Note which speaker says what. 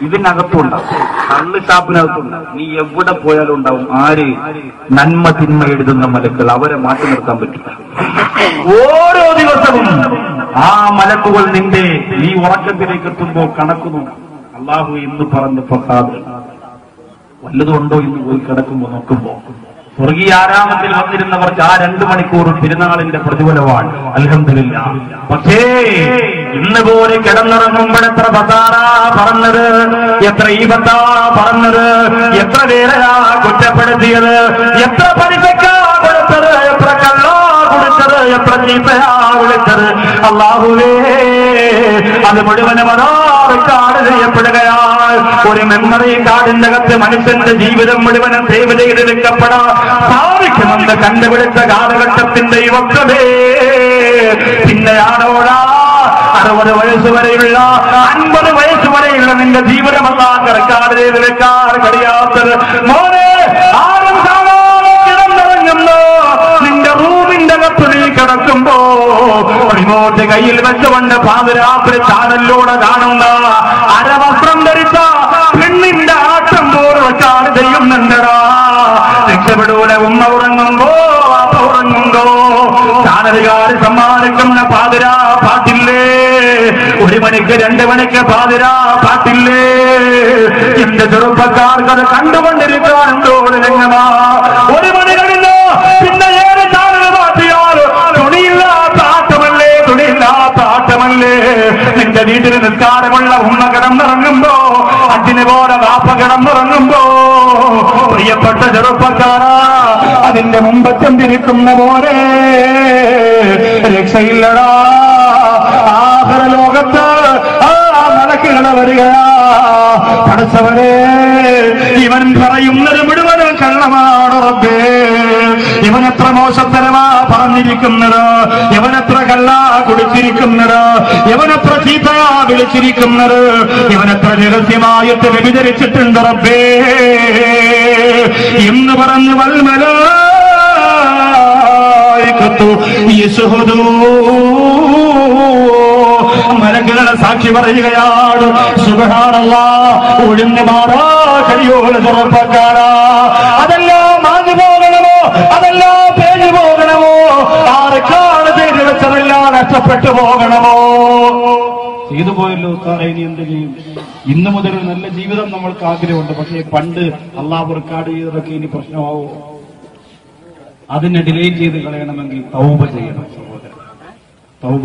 Speaker 1: ഇതിനകത്തുണ്ടാവും, കള്ള് ഷാപ്പിനകത്തുണ്ടാവും. നീ എവിടെ പോയാലും ഉണ്ടാവും. ആര്? നന്മ തിന്മ എഴുതുന്ന മലക്കുകൾ. അവരെ മാറ്റി നിർത്താൻ പറ്റില്ല. ഓരോ ദിവസവും ആ മലക്കുകൾ നീ ഉറക്കത്തിലേക്ക് എത്തുമ്പോ കണക്കുന്നു. അള്ളാഹു എന്ന് പറഞ്ഞ ഫസാദ് വല്ലതുണ്ടോ എന്ന് പോയി കിടക്കുമ്പോ നോക്കുമ്പോ സ്വർഗീയ ആരാമത്തിൽ വന്നിരുന്നവർക്ക് ആ 2 മണിക്കൂർ പെരുന്നാളിന്റെ പ്രതിഫലമാണ്. അൽഹംദുലില്ലാഹ്. പക്ഷേ ഇന്ന് പോലെ കിടന്നിറങ്ങുമ്പോൾ എത്ര ബസാറാ പറഞ്ഞത്, എത്ര ഈബത്താ പറഞ്ഞത്, എത്ര പേരെയാ കുറ്റപ്പെടുത്തിയത്, എത്ര പലിശക്കാ കൊടുത്തത്, എത്ര കള്ളാ കൊടുത്തത്, എത്ര ചീത്തയാ വിളിച്ചത്. അല്ലാഹുവേ, അത് മുഴുവനും റെക്കോർഡ് ചെയ്യപ്പെടുകയാണ്. ഒരു മെമ്മറി കാർഡിന്റെ അകത്ത് മനുഷ്യന്റെ ജീവിതം മുഴുവനും സേവ് ചെയ്ത് വെക്കപ്പെടാൻ സാധിക്കുമെന്ന് കണ്ടുപിടിച്ച കാലഘട്ടത്തിന്റെ യുവത്വമേ, പിന്നെയാണോടാ 60 വയസ്സ് വരെയുള്ള 50 വയസ്സ് വരെയുള്ള നിന്റെ ജീവിതമെല്ലാം റെക്കോർഡ് ചെയ്ത് വെക്കാൻ കഴിയാത്തത്. മോനെ, ആരും കാണാതെ കിടന്നിറങ്ങുന്നു. നിന്റെ റൂമിന്റെ അകത്ത് നീ കിടക്കുമ്പോ റിമോട്ട് കയ്യിൽ വെച്ചുകൊണ്ട് പാതിരാത്രി ചാനലിലൂടെ കാണുന്ന അരവസ്ത്രം ധരിച്ച പെണ്ണിന്റെ ആട്ടം പോലും റെക്കോർഡ് ചെയ്യുന്നുണ്ടടാ. രക്ഷപ്പെടൂല. ഉമ്മ ഉറങ്ങുമ്പോ അപ്പ ഉറങ്ങുമ്പോ ചാനലുകാർ സമ്മാനിക്കുന്ന പാതിരാ പാട്ടില്ലേ, 1 മണിക്ക് 2 മണിക്ക് പാതിരാ പാട്ടില്ലേ. എന്റെ ചെറുപ്പക്കാർക്കത് കണ്ടുകൊണ്ടിരിക്കാനുണ്ടോ രംഗമാ. 1 മണി കഴിഞ്ഞോ പിന്നെ ഏത് ചാനൽ മാറ്റിയാൽ തുണിയില്ലാത്ത ആട്ടമല്ലേ, തുണിയില്ലാത്ത ആട്ടമല്ലേ. നിന്റെ വീട്ടിൽ നിസ്കാരമുള്ള ഉമ്മ കിടന്നിറങ്ങുമ്പോ, അച്ഛന് പോലെ വാപ്പ കിടന്നിറങ്ങുമ്പോ, പ്രിയപ്പെട്ട ചെറുപ്പക്കാരാ, അതിന്റെ മുമ്പത്തെന്തിരിക്കുന്ന പോലെ രക്ഷയില്ലടാ. ആഖിറ ലോകത്ത് ആ മലക്കുകൾ വരികയാ. പടച്ചവനെ, ഇവൻ പറയുന്നത് മുഴുവനും കള്ളമാണ് റബ്ബേ. ഇവനെത്ര മോശത്തരമാ പറഞ്ഞിരിക്കുന്നത്, ഇവനെത്ര കള്ളാ കുടിച്ചിരിക്കുന്നത്, ഇവനെത്ര ചീത്തയാ വിളിച്ചിരിക്കുന്നത്, ഇവനെത്ര രഹസ്യമായിട്ട് വ്യഭിചരിച്ചിട്ടുണ്ട് റബ്ബേ എന്ന് പറഞ്ഞ് വൽമലായികത്തു യശ്ഹദൂ, മലക്കുകളെ സാക്ഷി പറയുകയാണ്. സുബ്ഹാനല്ലാഹ്. ഒഴിഞ്ഞു മാറാ കഴിയൂല ചെറുപ്പക്കാരാ. അതെല്ലാം മാഞ്ഞു പോകണമോ, അതെല്ലാം പേഞ്ഞു പോകണമോ, ആർക്കാണ് ചെയ്തു വെച്ചതെല്ലാം നഷ്ടപ്പെട്ടു പോകണമോ? ചെയ്തു പോയല്ലോ സാറേ, ഇനി എന്ത് ചെയ്യും? ഇന്നു മുതൽ ഒരു നല്ല ജീവിതം നമ്മൾക്ക് ആഗ്രഹമുണ്ട്. പക്ഷേ പണ്ട് അള്ളാഹു റെക്കോർഡ് ചെയ്തതൊക്കെ ഇനി പ്രശ്നമാവോ? അതിനെ ഡിലീറ്റ് ചെയ്ത് കളയണമെങ്കിൽ തൗബ ചെയ്യണം സഹോദരൻ, തൗബ.